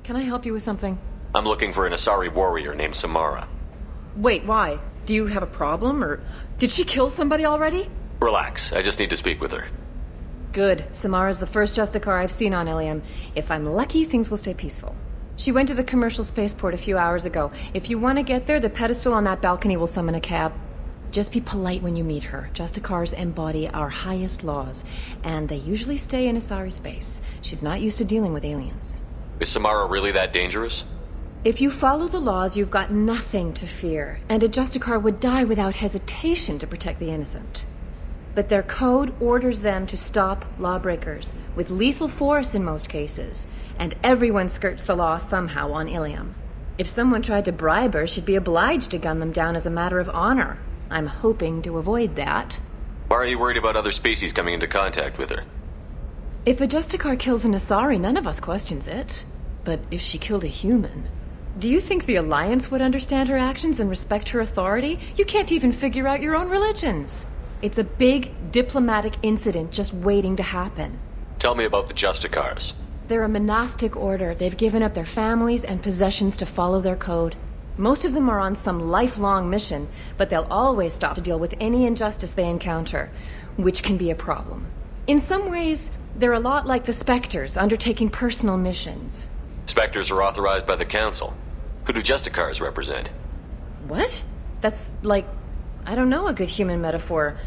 Can I help you with something? I'm looking for an Asari warrior named Samara. Wait, why? Do you have a problem, or did she kill somebody already? Relax, I just need to speak with her. Good. Samara's the first Justicar I've seen on Illium. If I'm lucky, things will stay peaceful. She went to the commercial spaceport a few hours ago. If you want to get there, the pedestal on that balcony will summon a cab. Just be polite when you meet her. Justicars embody our highest laws, and they usually stay in Asari space. She's not used to dealing with aliens. Is Samara really that dangerous? If you follow the laws, you've got nothing to fear, and a Justicar would die without hesitation to protect the innocent. But their code orders them to stop lawbreakers, with lethal force in most cases, and everyone skirts the law somehow on Illium. If someone tried to bribe her, she'd be obliged to gun them down as a matter of honor. I'm hoping to avoid that. Why are you worried about other species coming into contact with her? If a Justicar kills an Asari, none of us questions it. But if she killed a human... Do you think the Alliance would understand her actions and respect her authority? You can't even figure out your own religions. It's a big diplomatic incident just waiting to happen. Tell me about the Justicars. They're a monastic order. They've given up their families and possessions to follow their code. Most of them are on some lifelong mission, but they'll always stop to deal with any injustice they encounter, which can be a problem. In some ways, they're a lot like the Spectres, undertaking personal missions. Spectres are authorized by the Council. Who do Justicars represent? What? That's like, I don't know, a good human metaphor.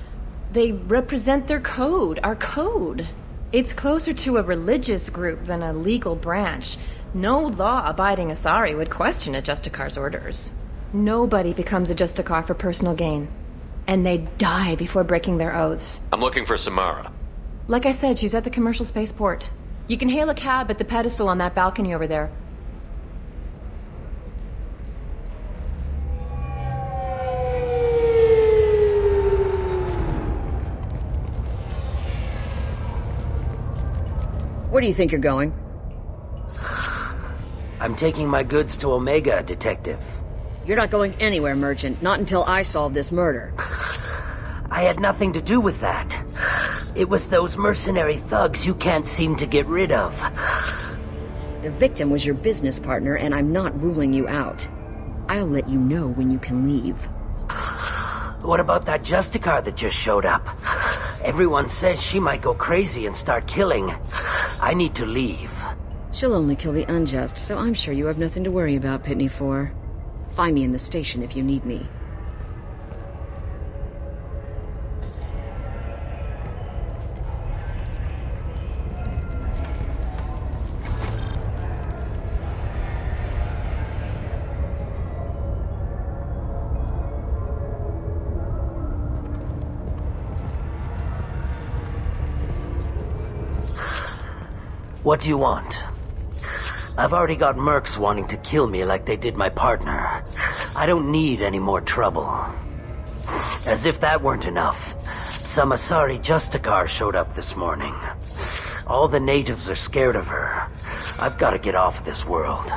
They represent their code, our code. It's closer to a religious group than a legal branch. No law-abiding Asari would question a Justicar's orders. Nobody becomes a Justicar for personal gain. And they die before breaking their oaths. I'm looking for Samara. Like I said, she's at the commercial spaceport. You can hail a cab at the pedestal on that balcony over there. Where do you think you're going? I'm taking my goods to Omega, Detective. You're not going anywhere, Merchant. Not until I solve this murder. I had nothing to do with that. It was those mercenary thugs you can't seem to get rid of. The victim was your business partner, and I'm not ruling you out. I'll let you know when you can leave. What about that Justicar that just showed up? Everyone says she might go crazy and start killing. I need to leave. She'll only kill the unjust, so I'm sure you have nothing to worry about, Pitney 4. Find me in the station if you need me. What do you want? I've already got mercs wanting to kill me like they did my partner. I don't need any more trouble. As if that weren't enough, some Asari Justicar showed up this morning. All the natives are scared of her. I've got to get off of this world.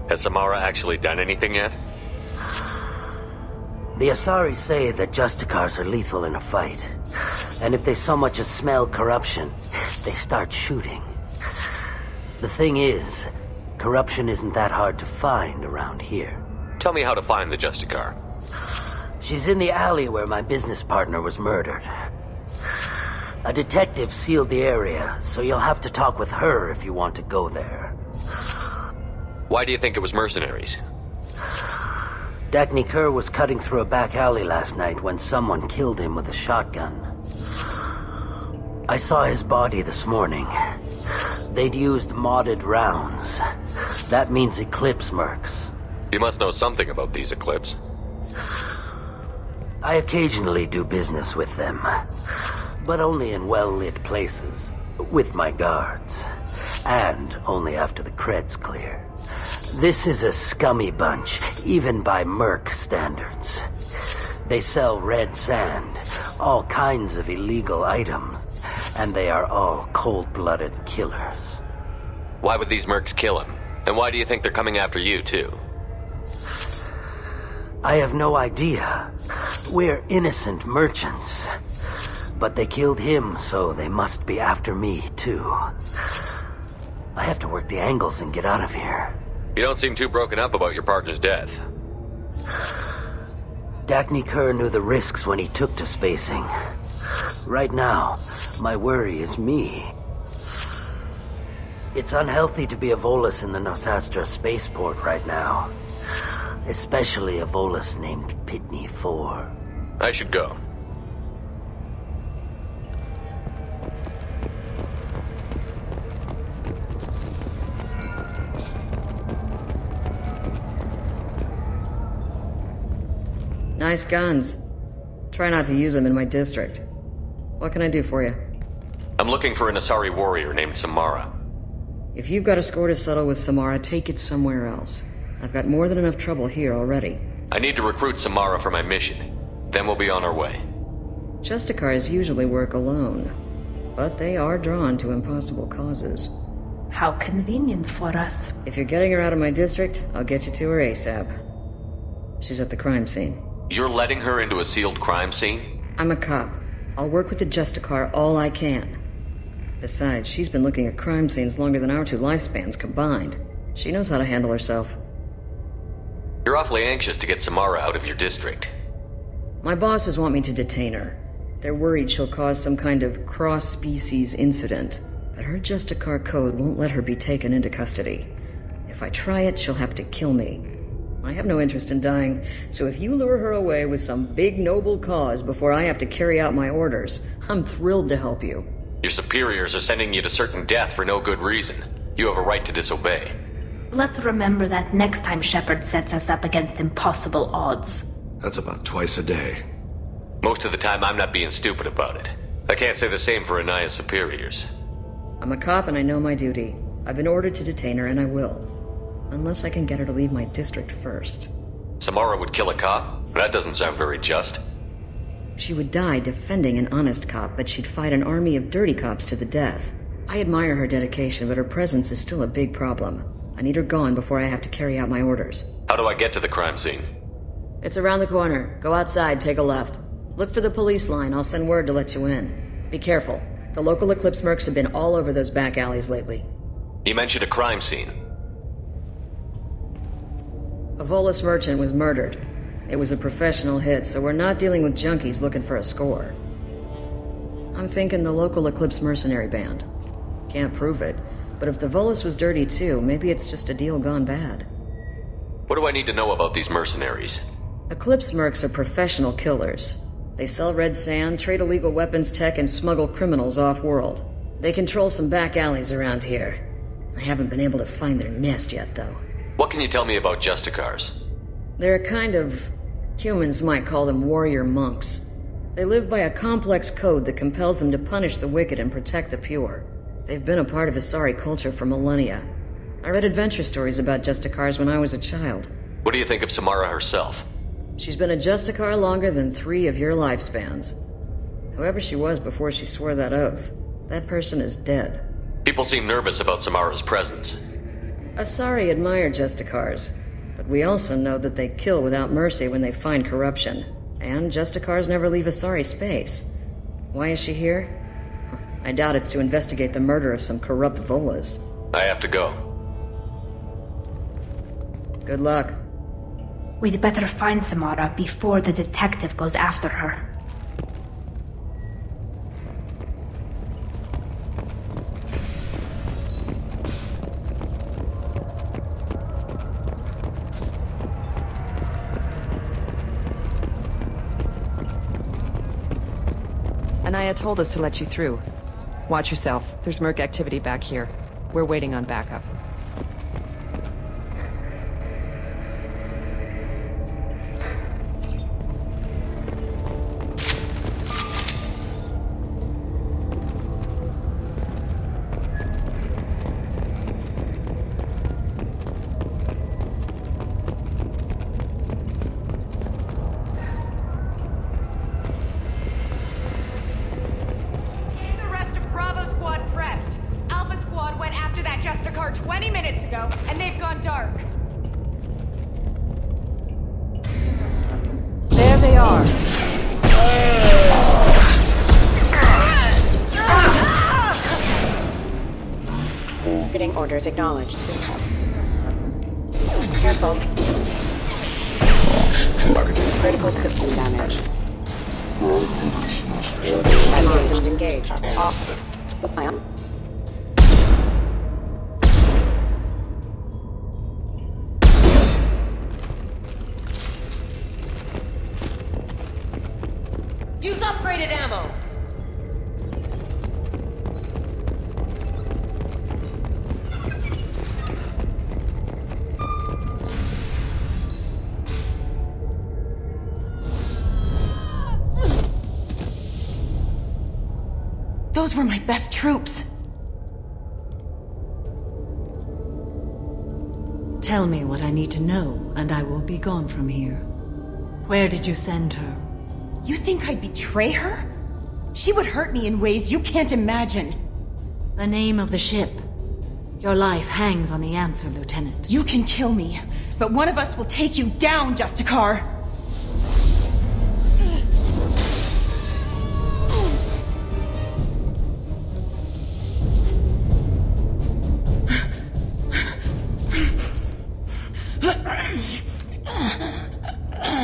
Has Samara actually done anything yet? The Asari say that Justicars are lethal in a fight. And if they so much as smell corruption, they start shooting. The thing is, corruption isn't that hard to find around here. Tell me how to find the Justicar. She's in the alley where my business partner was murdered. A detective sealed the area, so you'll have to talk with her if you want to go there. Why do you think it was mercenaries? Dagny Kerr was cutting through a back alley last night when someone killed him with a shotgun. I saw his body this morning. They'd used modded rounds. That means Eclipse mercs. You must know something about these Eclipse. I occasionally do business with them, but only in well-lit places, with my guards, and only after the cred's clear. This is a scummy bunch, even by merc standards. They sell red sand, all kinds of illegal items, and they are all cold-blooded killers. Why would these mercs kill him? And why do you think they're coming after you, too? I have no idea. We're innocent merchants. But they killed him, so they must be after me, too. I have to work the angles and get out of here. You don't seem too broken up about your partner's death. Dagny Kerr knew the risks when he took to spacing. Right now, my worry is me. It's unhealthy to be a Volus in the Nosastra spaceport right now. Especially a Volus named Pitney 4. I should go. Nice guns. Try not to use them in my district. What can I do for you? I'm looking for an Asari warrior named Samara. If you've got a score to settle with Samara, take it somewhere else. I've got more than enough trouble here already. I need to recruit Samara for my mission. Then we'll be on our way. Justicars usually work alone, but they are drawn to impossible causes. How convenient for us. If you're getting her out of my district, I'll get you to her ASAP. She's at the crime scene. You're letting her into a sealed crime scene? I'm a cop. I'll work with the Justicar all I can. Besides, she's been looking at crime scenes longer than our 2 lifespans combined. She knows how to handle herself. You're awfully anxious to get Samara out of your district. My bosses want me to detain her. They're worried she'll cause some kind of cross-species incident, but her Justicar code won't let her be taken into custody. If I try it, she'll have to kill me. I have no interest in dying, so if you lure her away with some big noble cause before I have to carry out my orders, I'm thrilled to help you. Your superiors are sending you to certain death for no good reason. You have a right to disobey. Let's remember that next time Shepard sets us up against impossible odds. That's about twice a day. Most of the time, I'm not being stupid about it. I can't say the same for Anaya's superiors. I'm a cop and I know my duty. I've been ordered to detain her and I will. Unless I can get her to leave my district first. Samara would kill a cop? That doesn't sound very just. She would die defending an honest cop, but she'd fight an army of dirty cops to the death. I admire her dedication, but her presence is still a big problem. I need her gone before I have to carry out my orders. How do I get to the crime scene? It's around the corner. Go outside, take a left. Look for the police line. I'll send word to let you in. Be careful. The local Eclipse mercs have been all over those back alleys lately. You mentioned a crime scene. A Volus merchant was murdered. It was a professional hit, so we're not dealing with junkies looking for a score. I'm thinking the local Eclipse mercenary band. Can't prove it, but if the Volus was dirty too, maybe it's just a deal gone bad. What do I need to know about these mercenaries? Eclipse mercs are professional killers. They sell red sand, trade illegal weapons tech, and smuggle criminals off-world. They control some back alleys around here. I haven't been able to find their nest yet, though. What can you tell me about Justicars? They're a kind of... humans might call them warrior monks. They live by a complex code that compels them to punish the wicked and protect the pure. They've been a part of Asari culture for millennia. I read adventure stories about Justicars when I was a child. What do you think of Samara herself? She's been a Justicar longer than 3 of your lifespans. Whoever she was before she swore that oath, that person is dead. People seem nervous about Samara's presence. Asari admire Justicars, but we also know that they kill without mercy when they find corruption. And Justicars never leave Asari space. Why is she here? I doubt it's to investigate the murder of some corrupt Volas. I have to go. Good luck. We'd better find Samara before the detective goes after her. Anaya told us to let you through. Watch yourself. There's merc activity back here. We're waiting on backup. There they are. Getting orders acknowledged. Careful. Critical system damage. All systems engaged. Off. Use upgraded ammo! Those were my best troops. Tell me what I need to know, and I will be gone from here. Where did you send her? You think I'd betray her? She would hurt me in ways you can't imagine. The name of the ship. Your life hangs on the answer, Lieutenant. You can kill me, but one of us will take you down, Justicar!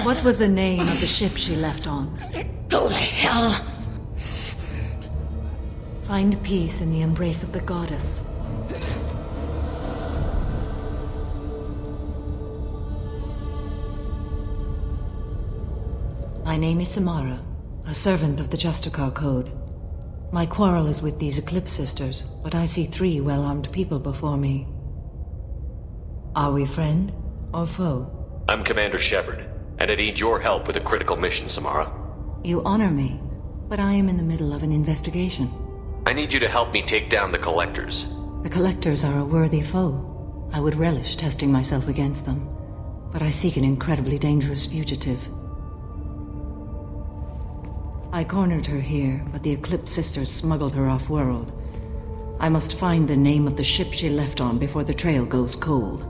What was the name of the ship she left on? Go to hell! Find peace in the embrace of the goddess. My name is Samara, a servant of the Justicar Code. My quarrel is with these Eclipse Sisters, but I see 3 well-armed people before me. Are we friend or foe? I'm Commander Shepard, and I need your help with a critical mission, Samara. You honor me, but I am in the middle of an investigation. I need you to help me take down the Collectors. The Collectors are a worthy foe. I would relish testing myself against them, but I seek an incredibly dangerous fugitive. I cornered her here, but the Eclipse Sisters smuggled her off-world. I must find the name of the ship she left on before the trail goes cold.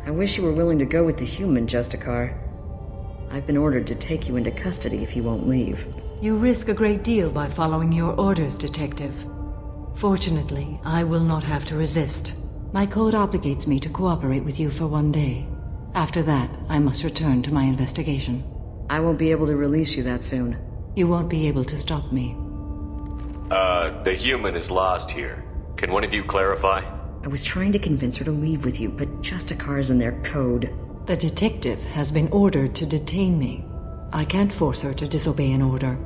I wish you were willing to go with the human, Justicar. I've been ordered to take you into custody if you won't leave. You risk a great deal by following your orders, Detective. Fortunately, I will not have to resist. My code obligates me to cooperate with you for 1 day. After that, I must return to my investigation. I won't be able to release you that soon. You won't be able to stop me. The human is lost here. Can one of you clarify? I was trying to convince her to leave with you, but Justicar's in their code. The detective has been ordered to detain me. I can't force her to disobey an order.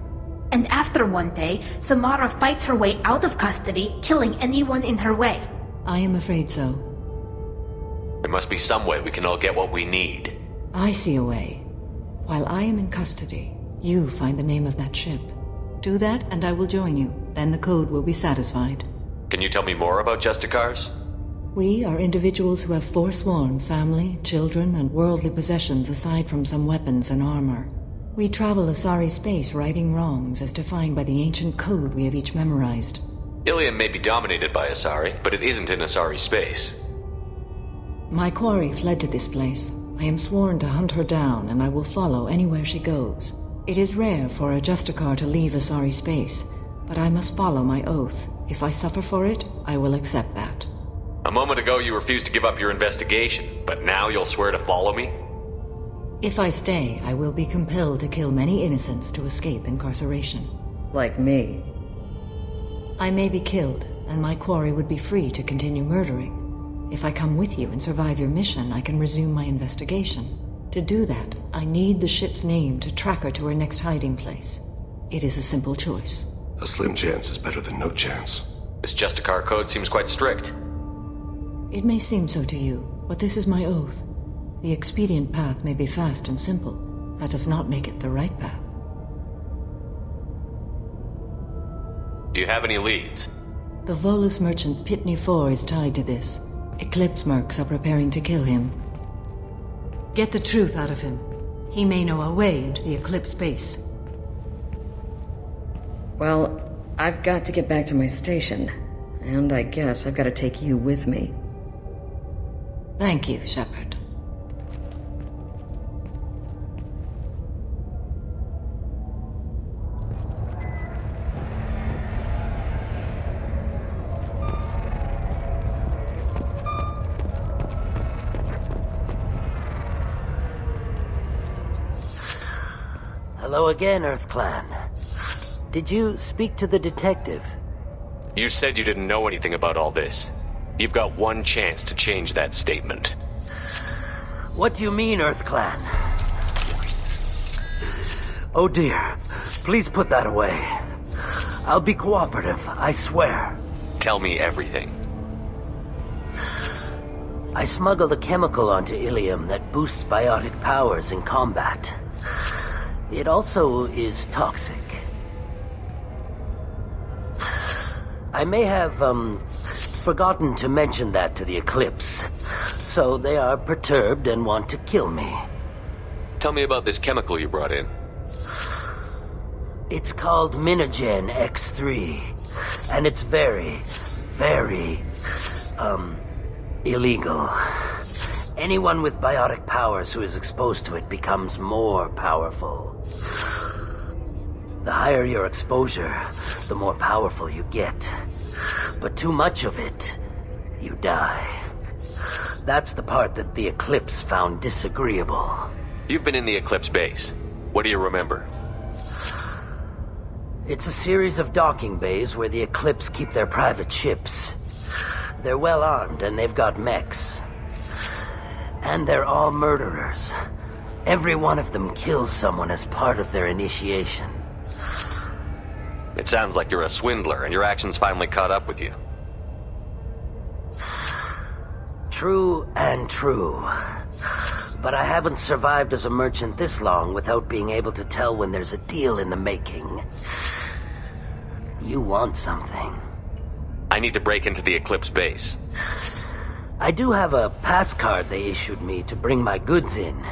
And after 1 day, Samara fights her way out of custody, killing anyone in her way. I am afraid so. There must be some way we can all get what we need. I see a way. While I am in custody, you find the name of that ship. Do that, and I will join you. Then the code will be satisfied. Can you tell me more about Justicars? We are individuals who have forsworn family, children, and worldly possessions aside from some weapons and armor. We travel Asari space righting wrongs as defined by the ancient code we have each memorized. Illium may be dominated by Asari, but it isn't in Asari space. My quarry fled to this place. I am sworn to hunt her down, and I will follow anywhere she goes. It is rare for a Justicar to leave Asari space, but I must follow my oath. If I suffer for it, I will accept that. A moment ago you refused to give up your investigation, but now you'll swear to follow me? If I stay, I will be compelled to kill many innocents to escape incarceration. Like me. I may be killed, and my quarry would be free to continue murdering. If I come with you and survive your mission, I can resume my investigation. To do that, I need the ship's name to track her to her next hiding place. It is a simple choice. A slim chance is better than no chance. This Justicar code seems quite strict. It may seem so to you, but this is my oath. The expedient path may be fast and simple. That does not make it the right path. Do you have any leads? The Volus merchant Pitney 4 is tied to this. Eclipse mercs are preparing to kill him. Get the truth out of him. He may know a way into the Eclipse base. Well, I've got to get back to my station. And I guess I've got to take you with me. Thank you, Shepard. Hello again, Earth Clan. Did you speak to the detective? You said you didn't know anything about all this. You've got one chance to change that statement. What do you mean, Earth Clan? Oh dear. Please put that away. I'll be cooperative, I swear. Tell me everything. I smuggled a chemical onto Illium that boosts biotic powers in combat. It also is toxic. I may have, forgotten to mention that to the Eclipse, so they are perturbed and want to kill me. Tell me about this chemical you brought in. It's called Minogen X3, and it's very, very, illegal. Anyone with biotic powers who is exposed to it becomes more powerful. The higher your exposure, the more powerful you get. But too much of it, you die. That's the part that the Eclipse found disagreeable. You've been in the Eclipse base. What do you remember? It's a series of docking bays where the Eclipse keep their private ships. They're well armed and they've got mechs. And they're all murderers. Every one of them kills someone as part of their initiation. It sounds like you're a swindler and your actions finally caught up with you. True and true. But I haven't survived as a merchant this long without being able to tell when there's a deal in the making. You want something. I need to break into the Eclipse base. I do have a pass card they issued me to bring my goods in.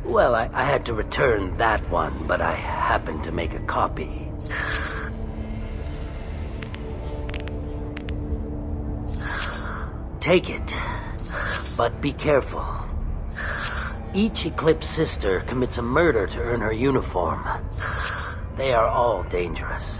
Well, I had to return that one, but I happened to make a copy. Take it, but be careful. Each Eclipse sister commits a murder to earn her uniform. They are all dangerous.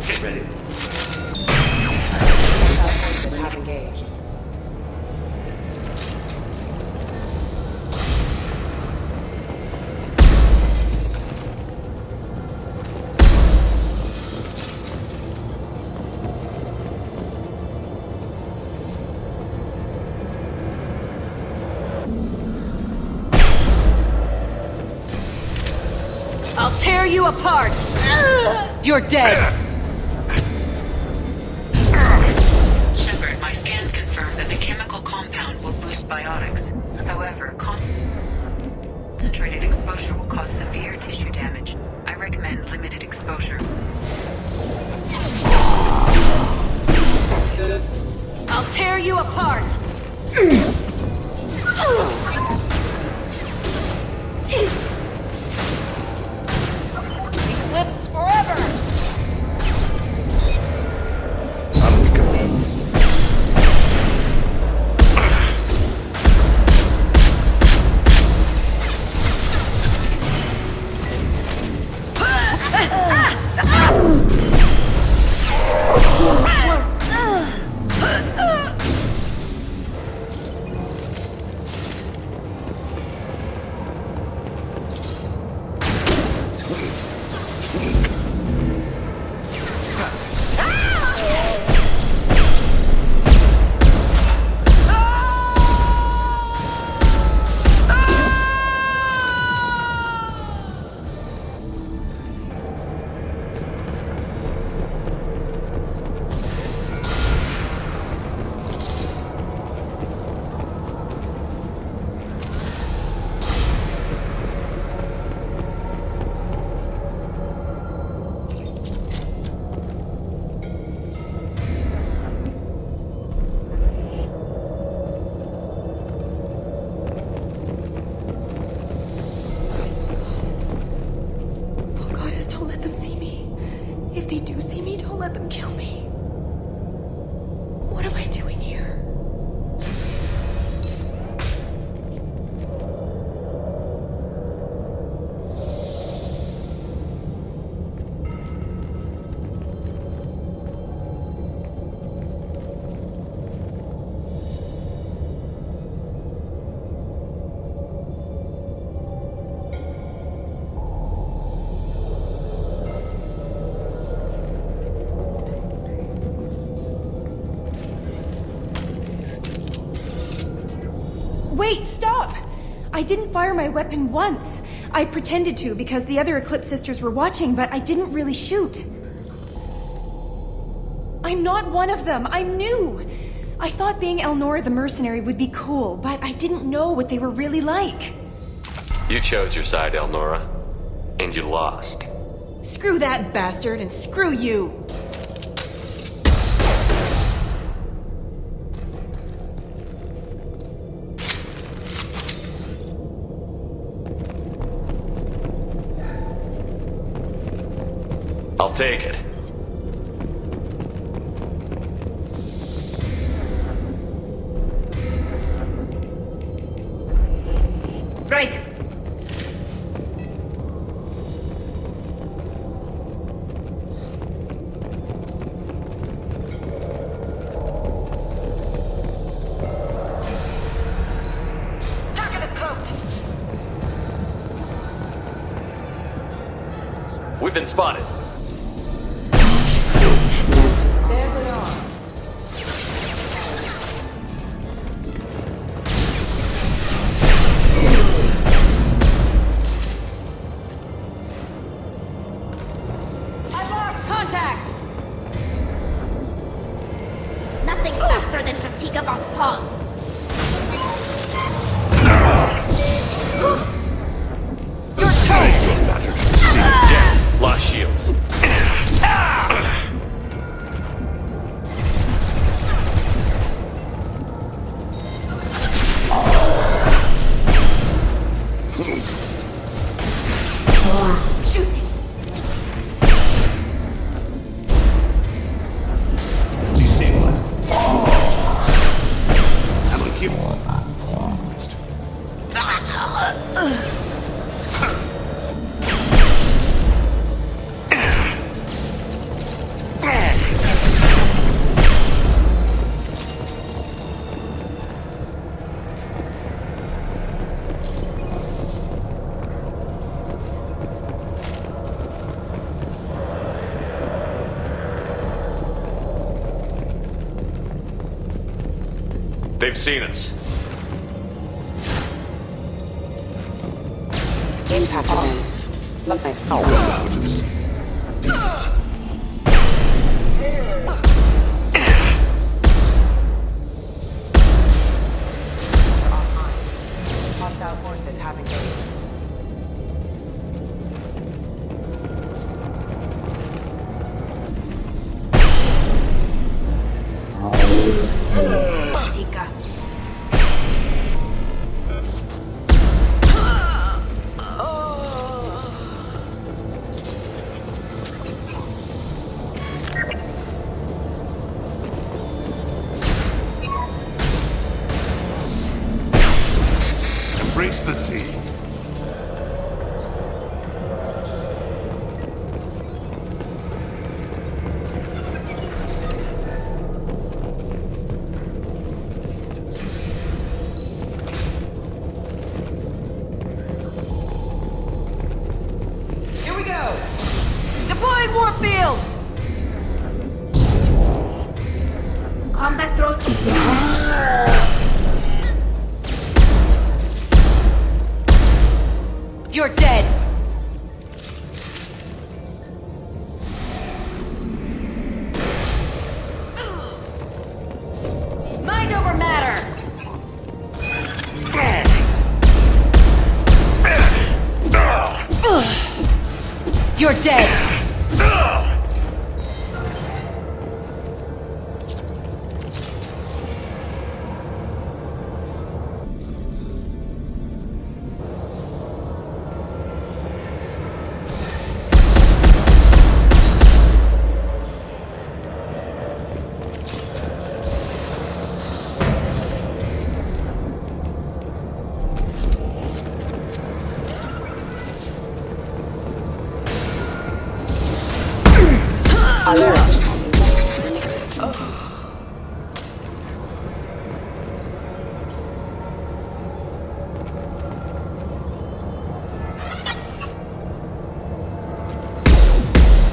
Get ready. Have engaged. I'll tear you apart! You're dead! Shepard, my scans confirm that the chemical compound will boost biotics. However, concentrated exposure will cause severe tissue damage. I recommend limited exposure. I'll tear you apart! Eclipse forever! I didn't fire my weapon once. I pretended to because the other Eclipse sisters were watching, but I didn't really shoot. I'm not one of them. I'm new. I thought being Elnora the mercenary would be cool, but I didn't know what they were really like. You chose your side, Elnora, and you lost. Screw that bastard, and screw you! I'll take it. Right. We've been spotted. There they are. I lost contact! Nothing faster than Jatigava's paws. Lost shields. Shooting! Destabilize. I'm gonna keep. They've seen us. Impact event. Okay. Out to the sea. Hostile forces have engaged. Jatika. Embrace the sea. Here we go! Deploying warp field! Combat drone. You're dead! Mind over matter! You're dead!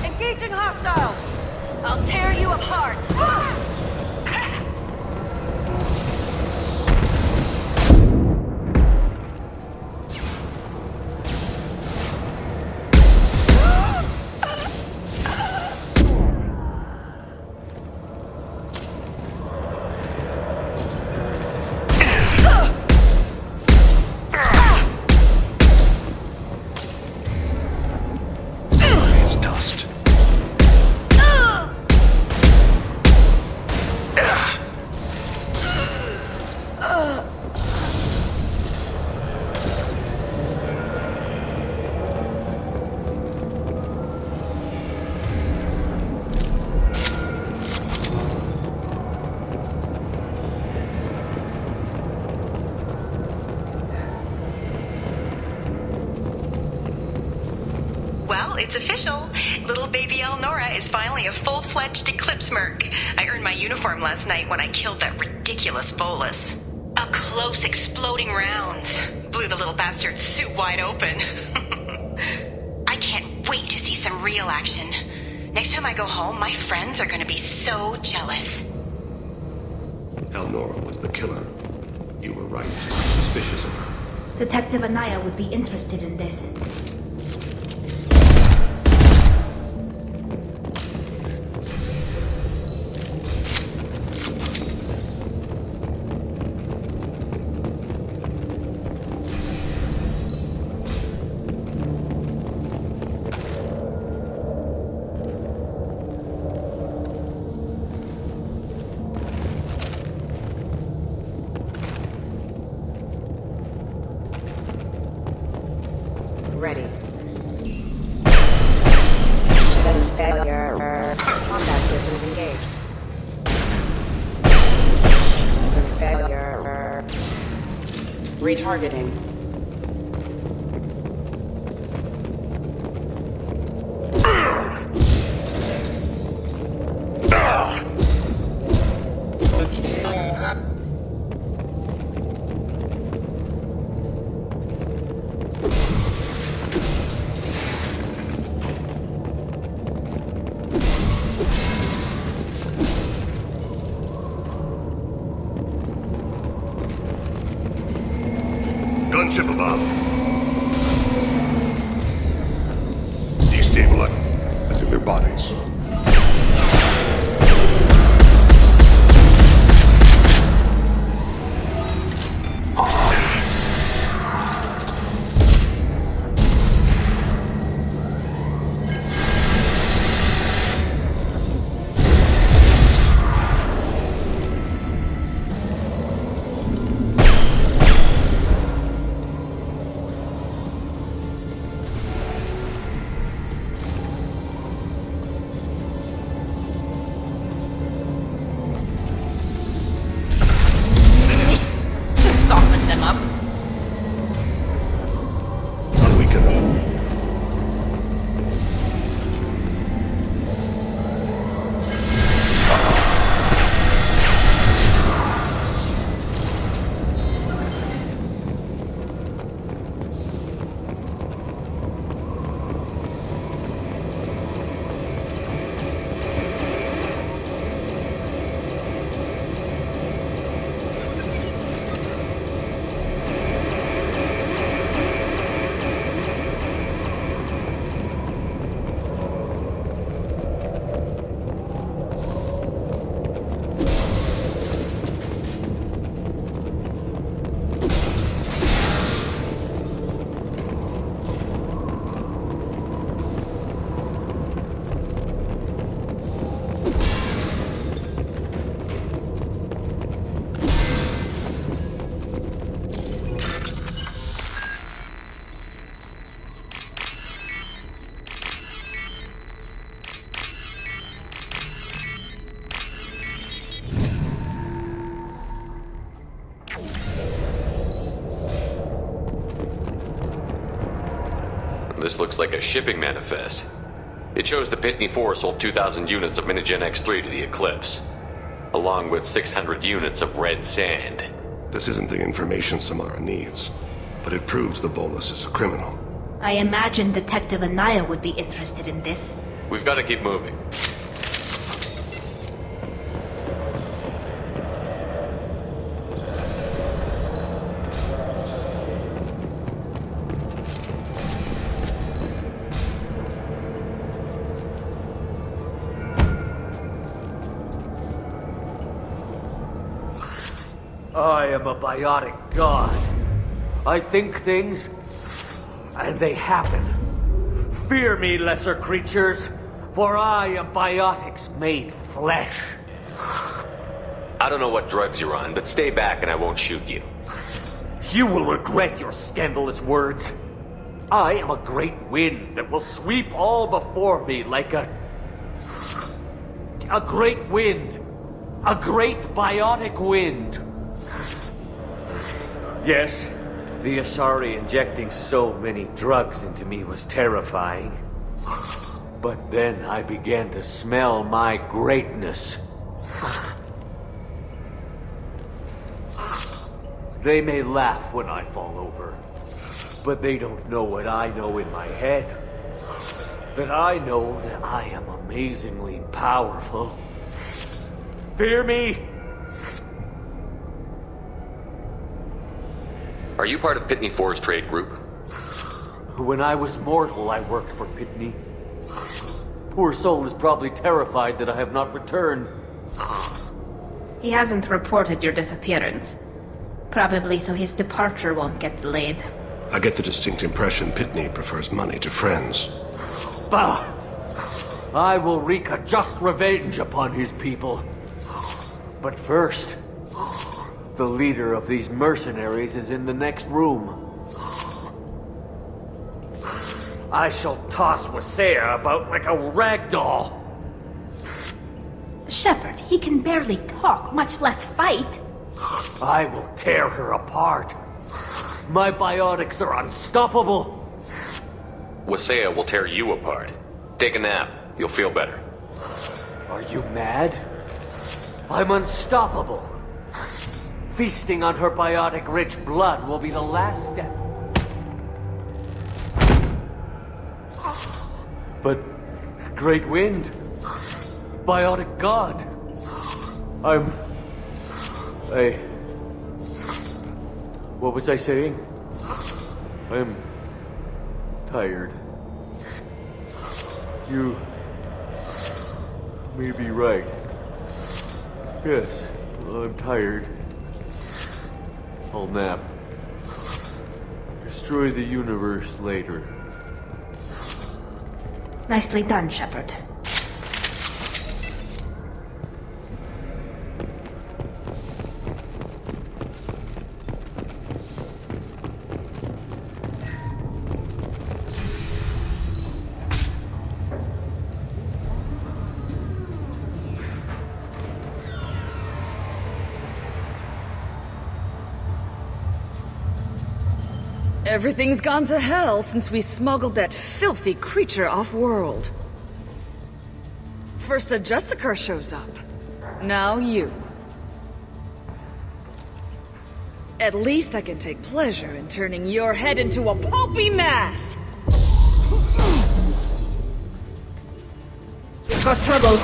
Engaging hostiles! I'll tear you apart! Well, it's official. Little baby Elnora is finally a full-fledged Eclipse merc. I earned my uniform last night when I killed that ridiculous Volus. Up close, exploding rounds. Blew the little bastard's suit wide open. I can't wait to see some real action. Next time I go home, my friends are gonna be so jealous. Elnora was the killer. You were right. Suspicious of her. Detective Anaya would be interested in this. Ready. Status failure. Combat systems engaged. Status failure. Retargeting. Gunship above. Destabilizing their bodies. This looks like a shipping manifest. It shows the Pitney 4 sold 2,000 units of Minigen X3 to the Eclipse, along with 600 units of red sand. This isn't the information Samara needs, but it proves the Volus is a criminal. I imagine Detective Anaya would be interested in this. We've got to keep moving. I am a biotic god. I think things, and they happen. Fear me, lesser creatures, for I am biotics made flesh. I don't know what drugs you're on, but stay back and I won't shoot you. You will regret your scandalous words. I am a great wind that will sweep all before me like a great wind. A great biotic wind. Yes, the Asari injecting so many drugs into me was terrifying. But then I began to smell my greatness. They may laugh when I fall over, but they don't know what I know in my head. That I know that I am amazingly powerful. Fear me? Are you part of Pitney 4's trade group? When I was mortal, I worked for Pitney. Poor soul is probably terrified that I have not returned. He hasn't reported your disappearance. Probably so his departure won't get delayed. I get the distinct impression Pitney prefers money to friends. Bah! I will wreak a just revenge upon his people. But first, the leader of these mercenaries is in the next room. I shall toss Wasea about like a rag doll. Shepard, he can barely talk, much less fight. I will tear her apart. My biotics are unstoppable. Wasea will tear you apart. Take a nap. You'll feel better. Are you mad? I'm unstoppable. Feasting on her biotic-rich blood will be the last step. But Great Wind, biotic god, what was I saying? I'm tired. You may be right. Yes, I'm tired. I'll nap. Destroy the universe later. Nicely done, Shepard. Everything's gone to hell since we smuggled that filthy creature off-world. First a Justicar shows up. Now you. At least I can take pleasure in turning your head into a pulpy mass! You've got trouble.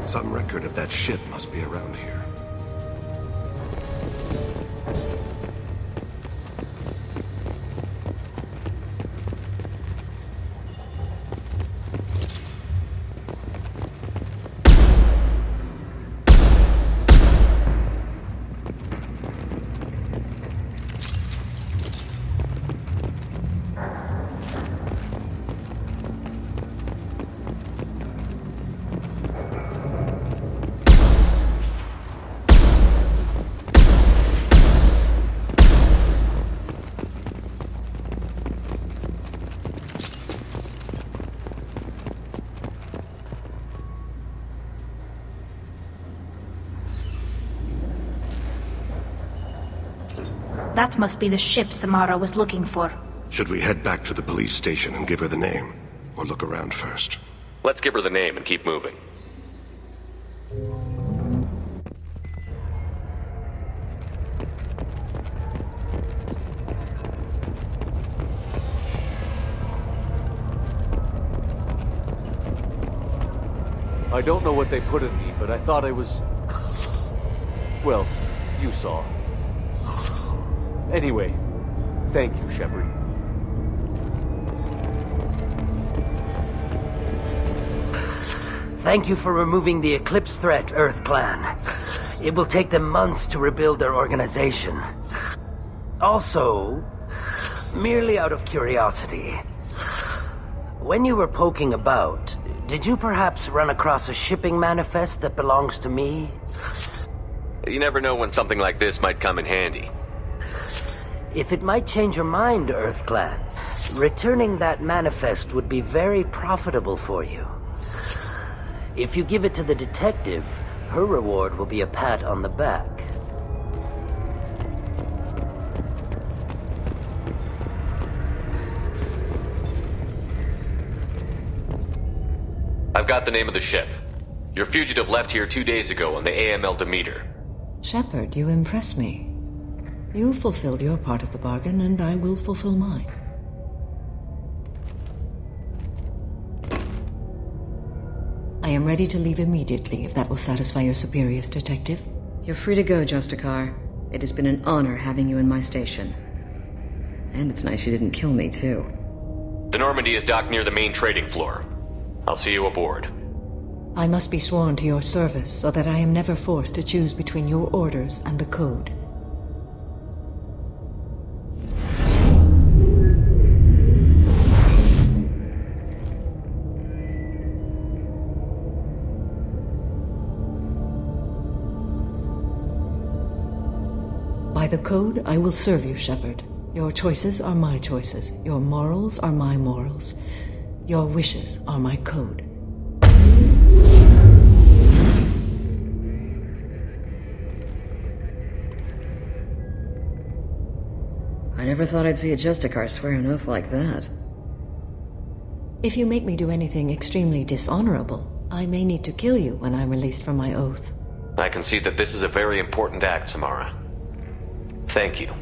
Some record of that ship must be around here. That must be the ship Samara was looking for. Should we head back to the police station and give her the name? Or look around first? Let's give her the name and keep moving. I don't know what they put in me, but I thought I was... Well, you saw. Anyway, thank you, Shepard. Thank you for removing the Eclipse threat, Earth Clan. It will take them months to rebuild their organization. Also, merely out of curiosity, when you were poking about, did you perhaps run across a shipping manifest that belongs to me? You never know when something like this might come in handy. If it might change your mind, Earth Clan, returning that manifest would be very profitable for you. If you give it to the detective, her reward will be a pat on the back. I've got the name of the ship. Your fugitive left here 2 days ago on the AML Demeter. Shepard, you impress me. You fulfilled your part of the bargain, and I will fulfill mine. I am ready to leave immediately, if that will satisfy your superiors, Detective. You're free to go, Justicar. It has been an honor having you in my station. And it's nice you didn't kill me, too. The Normandy is docked near the main trading floor. I'll see you aboard. I must be sworn to your service so that I am never forced to choose between your orders and the Code. By the Code, I will serve you, Shepard. Your choices are my choices. Your morals are my morals. Your wishes are my code. I never thought I'd see a Justicar swear an oath like that. If you make me do anything extremely dishonorable, I may need to kill you when I'm released from my oath. I can see that this is a very important act, Samara. Thank you.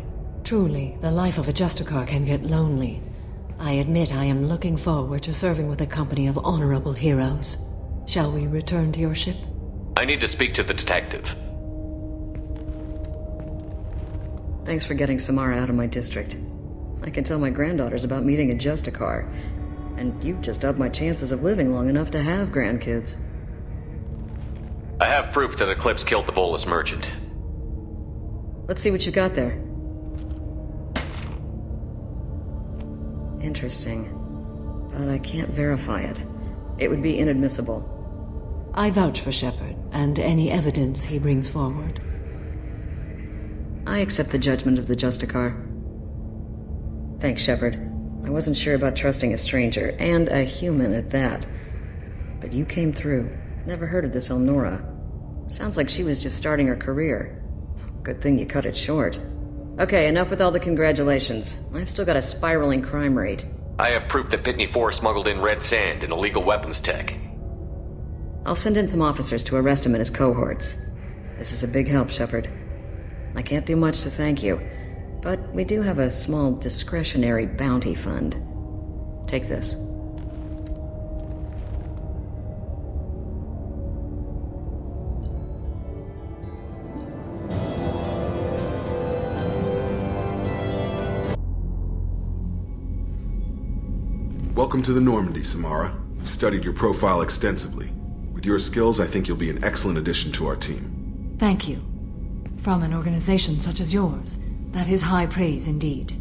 Truly, the life of a Justicar can get lonely. I admit I am looking forward to serving with a company of honorable heroes. Shall we return to your ship? I need to speak to the detective. Thanks for getting Samara out of my district. I can tell my granddaughters about meeting a Justicar, and you've just upped my chances of living long enough to have grandkids. I have proof that Eclipse killed the Volus merchant. Let's see what you got there. Interesting. But I can't verify it. It would be inadmissible. I vouch for Shepard, and any evidence he brings forward. I accept the judgment of the Justicar. Thanks, Shepard. I wasn't sure about trusting a stranger, and a human at that. But you came through. Never heard of this Elnora. Sounds like she was just starting her career. Good thing you cut it short. Okay, enough with all the congratulations. I've still got a spiraling crime rate. I have proof that Pitney 4 smuggled in red sand and illegal weapons tech. I'll send in some officers to arrest him and his cohorts. This is a big help, Shepard. I can't do much to thank you, but we do have a small discretionary bounty fund. Take this. Welcome to the Normandy, Samara. We've studied your profile extensively. With your skills, I think you'll be an excellent addition to our team. Thank you. From an organization such as yours, that is high praise indeed.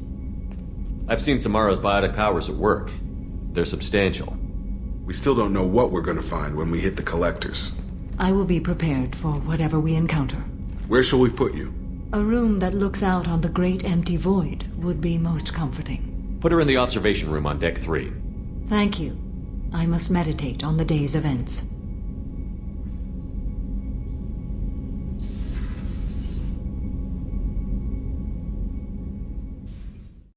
I've seen Samara's biotic powers at work. They're substantial. We still don't know what we're going to find when we hit the collectors. I will be prepared for whatever we encounter. Where shall we put you? A room that looks out on the great empty void would be most comforting. Put her in the observation room on Deck 3. Thank you. I must meditate on the day's events.